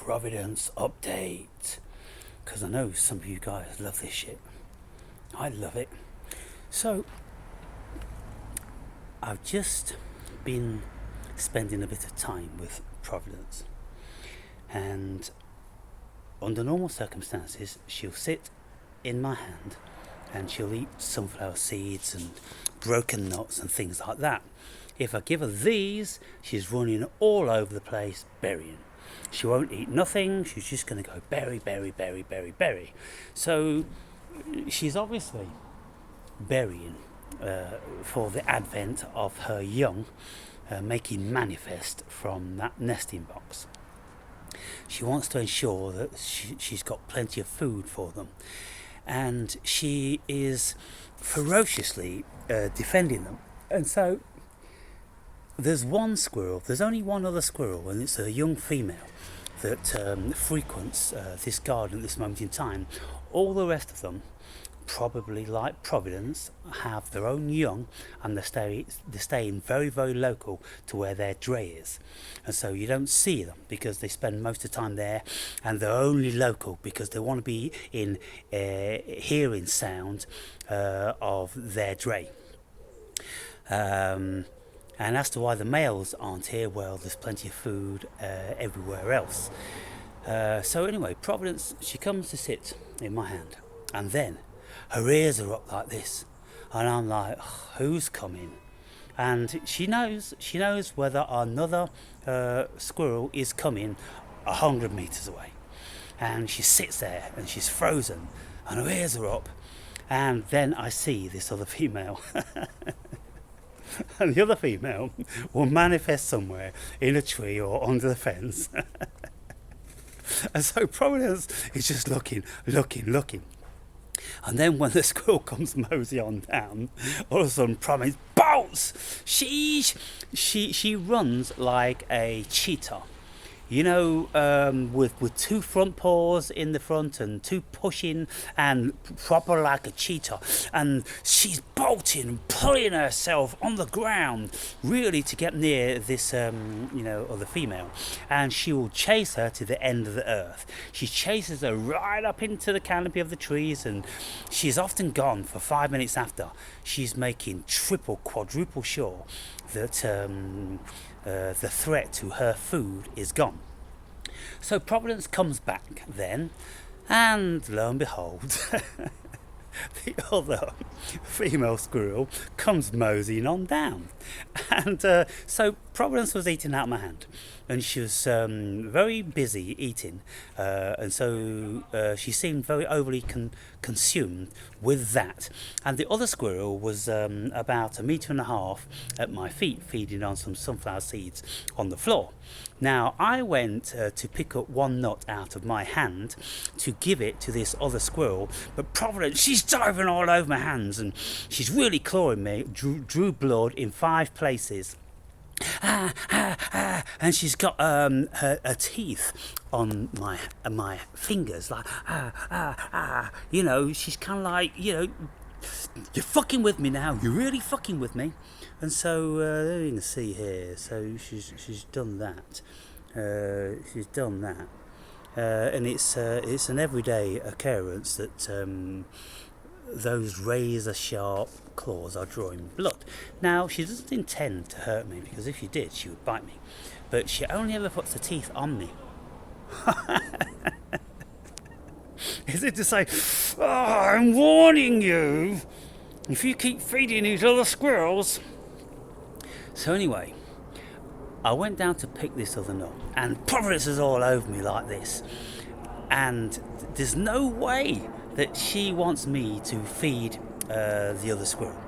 Providence update. Because I know some of you guys love this shit. I love it. So, I've just been spending a bit of time with Providence. And under normal circumstances, she'll sit in my hand and she'll eat sunflower seeds and broken nuts and things like that. If I give her these, she's running all over the place burying. She won't eat nothing, she's just going to go berry, berry, berry, berry, berry. So she's obviously burying for the advent of her young, making manifest from that nesting box. She wants to ensure that she's got plenty of food for them. And she is ferociously defending them. And so there's only one other squirrel, and it's a young female that frequents this garden at this moment in time. All the rest of them, probably like Providence, have their own young, and they're staying very, very local to where their dray is. And so you don't see them because they spend most of the time there, and they're only local because they want to be in hearing sound of their dray. And as to why the males aren't here, well, there's plenty of food everywhere else. So anyway, Providence, she comes to sit in my hand, and then her ears are up like this, and I'm like, oh, who's coming? And she knows whether another squirrel is coming 100 meters away. And she sits there and she's frozen and her ears are up, and then I see this other female. And the other female will manifest somewhere in a tree or under the fence. And so Providence is just looking. And then when the squirrel comes mosey on down, all of a sudden Providence bolts! She runs like a cheetah. You know, with two front paws in the front and two pushing and proper like a cheetah. And she's bolting, pulling herself on the ground, really to get near this, other female. And she will chase her to the end of the earth. She chases her right up into the canopy of the trees, and she's often gone for 5 minutes after. She's making triple, quadruple sure that the threat to her food is gone. So Providence comes back then, and lo and behold, the other female squirrel comes moseying on down. And so Providence was eating out of my hand, and she was very busy eating, and so she seemed very overly consumed with that. And the other squirrel was about 1.5 meters at my feet, feeding on some sunflower seeds on the floor. Now I went to pick up one nut out of my hand to give it to this other squirrel, but Providence, she's diving all over my hands, and she's really clawing me, drew blood in 5 places. And she's got her teeth on my fingers, like you know, she's kind of like, you know, you're fucking with me now, you're really fucking with me. And so you can see here, so she's done that, and it's an everyday occurrence that those razor sharp claws are drawing blood. Now, she doesn't intend to hurt me, because if she did, she would bite me. But she only ever puts her teeth on me. Is it to say, oh, I'm warning you, if you keep feeding these other squirrels. So anyway, I went down to pick this other nut, and Providence is all over me like this. And there's no way that she wants me to feed the other squirrel.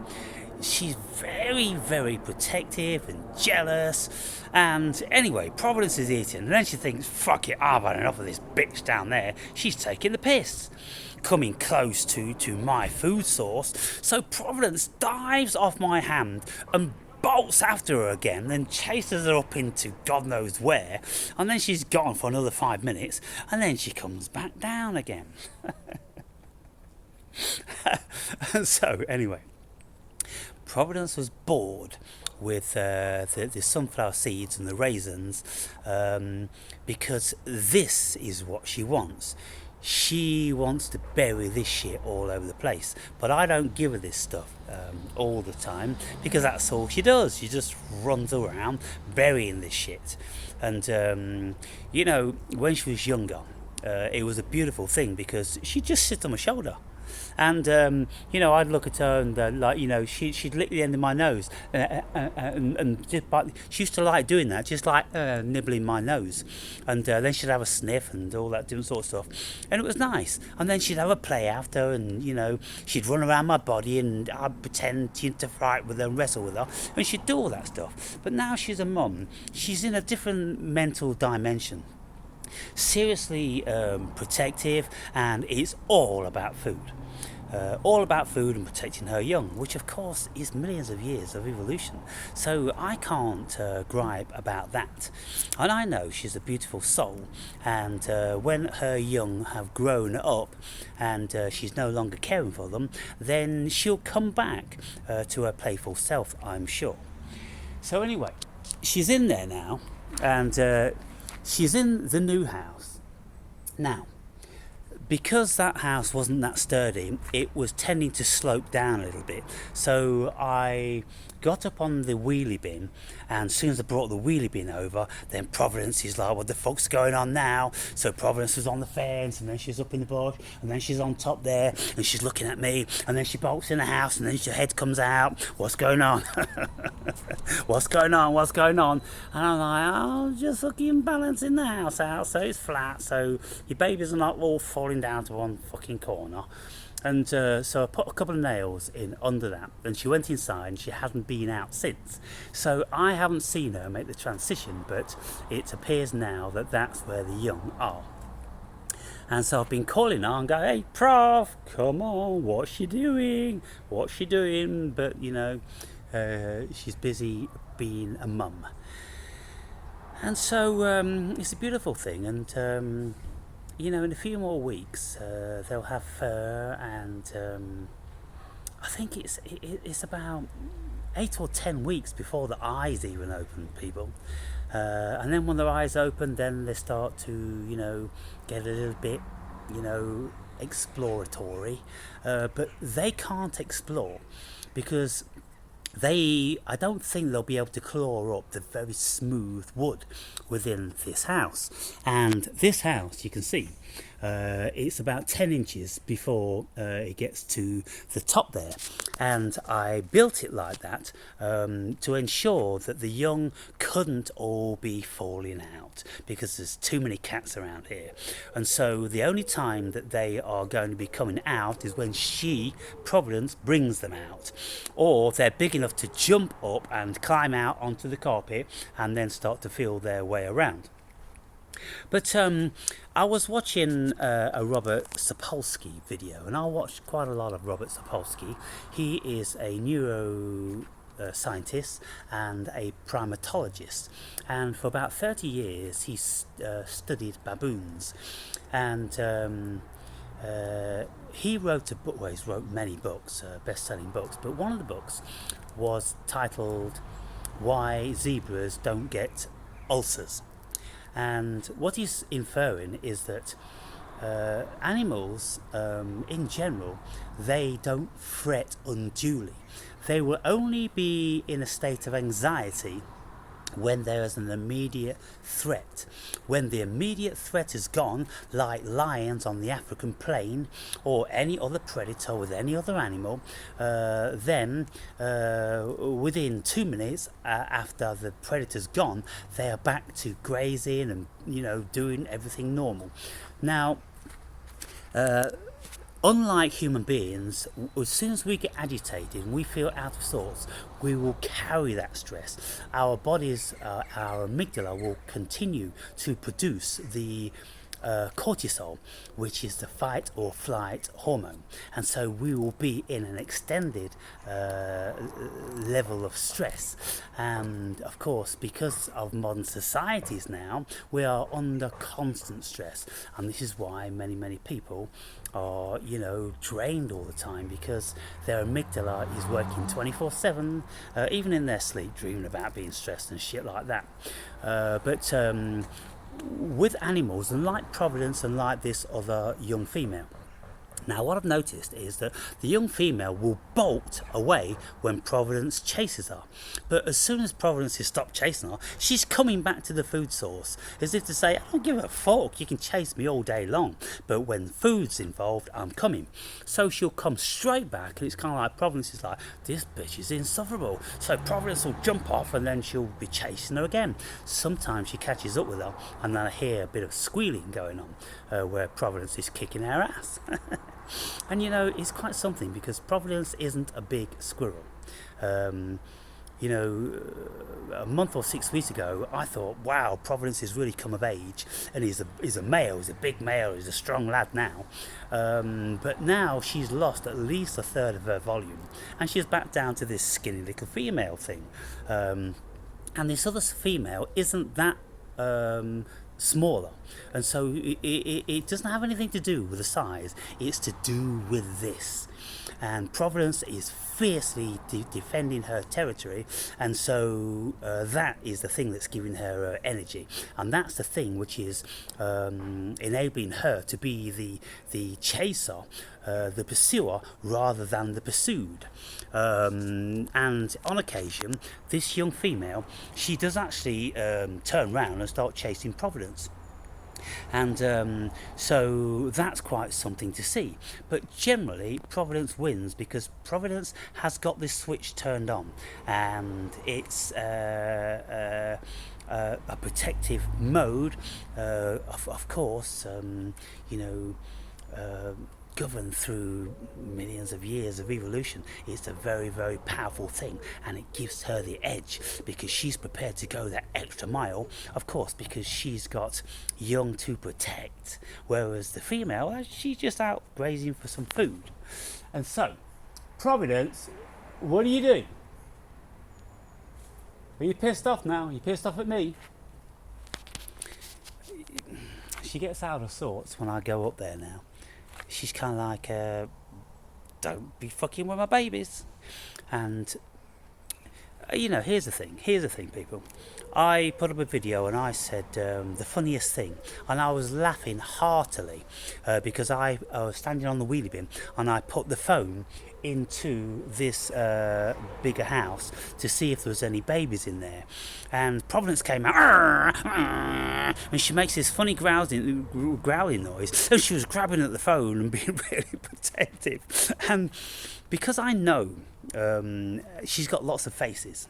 She's very, very protective and jealous. And anyway, Providence is eating, and then she thinks, fuck it, I've had enough of this bitch down there. She's taking the piss, coming close to my food source. So Providence dives off my hand and bolts after her again, then chases her up into God knows where, and then she's gone for another 5 minutes, and then she comes back down again. And so anyway, Providence was bored with the sunflower seeds and the raisins, because this is what she wants. She wants to bury this shit all over the place, but I don't give her this stuff all the time, because that's all she does. She just runs around burying this shit. And when she was younger, it was a beautiful thing, because she'd just sit on my shoulder. And I'd look at her and she'd lick the end of my nose, and just she used to like doing that, just like nibbling my nose, and then she'd have a sniff and all that different sort of stuff, and it was nice. And then she'd have a play after, and she'd run around my body, and I'd pretend to fight with her and wrestle with her, and she'd do all that stuff. But now she's a mum, she's in a different mental dimension, seriously protective, and it's all about food. All about food and protecting her young, which of course is millions of years of evolution. So I can't gripe about that. And I know she's a beautiful soul, and when her young have grown up and she's no longer caring for them, then she'll come back to her playful self, I'm sure. So anyway, she's in there now, and she's in the new house. Now, because that house wasn't that sturdy, it was tending to slope down a little bit. So I got up on the wheelie bin, and as soon as I brought the wheelie bin over, then Providence is like, what the fuck's going on now? So Providence was on the fence, and then she's up in the bush, and then she's on top there, and she's looking at me, and then she bolts in the house, and then her head comes out. What's going on? What's going on? What's going on? And I'm like, oh, just fucking balancing the house out so it's flat, so your babies are not all falling down to one fucking corner. And so I put a couple of nails in under that, and she went inside, and she hasn't been out since. So I haven't seen her make the transition, but it appears now that that's where the young are. And so I've been calling her and go, hey, Prof, come on, what's she doing? What's she doing? But, she's busy being a mum. And so it's a beautiful thing, and in a few more weeks they'll have fur, and I think it's about 8 or 10 weeks before the eyes even open, people. And then when their eyes open, then they start to get a little bit exploratory, but they can't explore because I don't think they'll be able to claw up the very smooth wood within this house. And this house, you can see, it's about 10 inches before it gets to the top there. And I built it like that to ensure that the young couldn't all be falling out, because there's too many cats around here. And so the only time that they are going to be coming out is when Providence, brings them out, or they're big enough to jump up and climb out onto the carpet and then start to feel their way around. But I was watching a Robert Sapolsky video, and I watched quite a lot of Robert Sapolsky. He is a neuro scientist and a primatologist, and for about 30 years he studied baboons, and he wrote a book. Well, he's wrote many books, best-selling books, but one of the books was titled Why Zebras Don't Get Ulcers. And what he's inferring is that animals, in general, they don't fret unduly. They will only be in a state of anxiety when there is an immediate threat. When the immediate threat is gone, like lions on the African plain or any other predator with any other animal, then within 2 minutes after the predator's gone, they are back to grazing and doing everything normal. Now, unlike human beings, as soon as we get agitated and we feel out of sorts, we will carry that stress. Our bodies, our amygdala will continue to produce the cortisol, which is the fight or flight hormone, and so we will be in an extended level of stress. And of course, because of modern societies now, we are under constant stress, and this is why many people are, drained all the time, because their amygdala is working 24/7, even in their sleep, dreaming about being stressed and shit like that. But with animals, and like Providence and like this other young female, now what I've noticed is that the young female will bolt away when Providence chases her, but as soon as Providence has stopped chasing her, she's coming back to the food source, as if to say, I don't give a fuck, you can chase me all day long, but when food's involved, I'm coming. So she'll come straight back, and it's kind of like Providence is like, this bitch is insufferable, so Providence will jump off, and then she'll be chasing her again. Sometimes she catches up with her, and then I hear a bit of squealing going on, where Providence is kicking her ass. And it's quite something, because Providence isn't a big squirrel. A month or 6 weeks ago, I thought, wow, Providence has really come of age, and he's a male, he's a big male, he's a strong lad now. But now she's lost at least a third of her volume, and she's back down to this skinny little female thing. And this other female isn't that smaller, and so it doesn't have anything to do with the size, it's to do with this. And Providence is fiercely defending her territory, and so that is the thing that's giving her energy, and that's the thing which is enabling her to be the chaser, the pursuer, rather than the pursued. And on occasion, this young female, she does actually turn round and start chasing Providence. And so that's quite something to see. But generally, Providence wins, because Providence has got this switch turned on, and it's a protective mode, of course, governed through millions of years of evolution. It's a very powerful thing, and it gives her the edge, because she's prepared to go that extra mile, of course, because she's got young to protect, whereas the female, she's just out grazing for some food. And so, Providence, what do you do? Are you pissed off now? Are you pissed off at me? She gets out of sorts when I go up there now. She's kind of like, don't be fucking with my babies. And, here's the thing, people. I put up a video and I said the funniest thing, and I was laughing heartily because I was standing on the wheelie bin, and I put the phone into this bigger house to see if there was any babies in there, and Providence came out, and she makes this funny growling noise, and she was grabbing at the phone and being really protective. And because I know she's got lots of faces,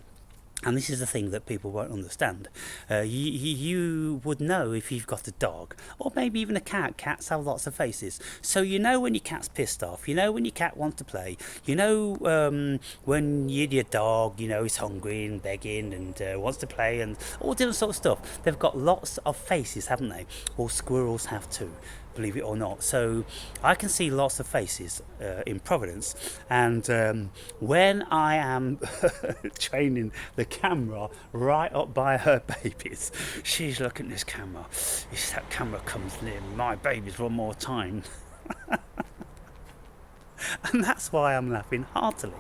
and this is the thing that people won't understand. You would know if you've got a dog, or maybe even a cat. Cats have lots of faces. So when your cat's pissed off, when your cat wants to play, when your dog, is hungry and begging and wants to play and all different sort of stuff. They've got lots of faces, haven't they? Or squirrels have too, believe it or not. So I can see lots of faces in Providence, and when I am training the camera right up by her babies, she's looking at this camera. If that camera comes near my babies one more time, and that's why I'm laughing heartily.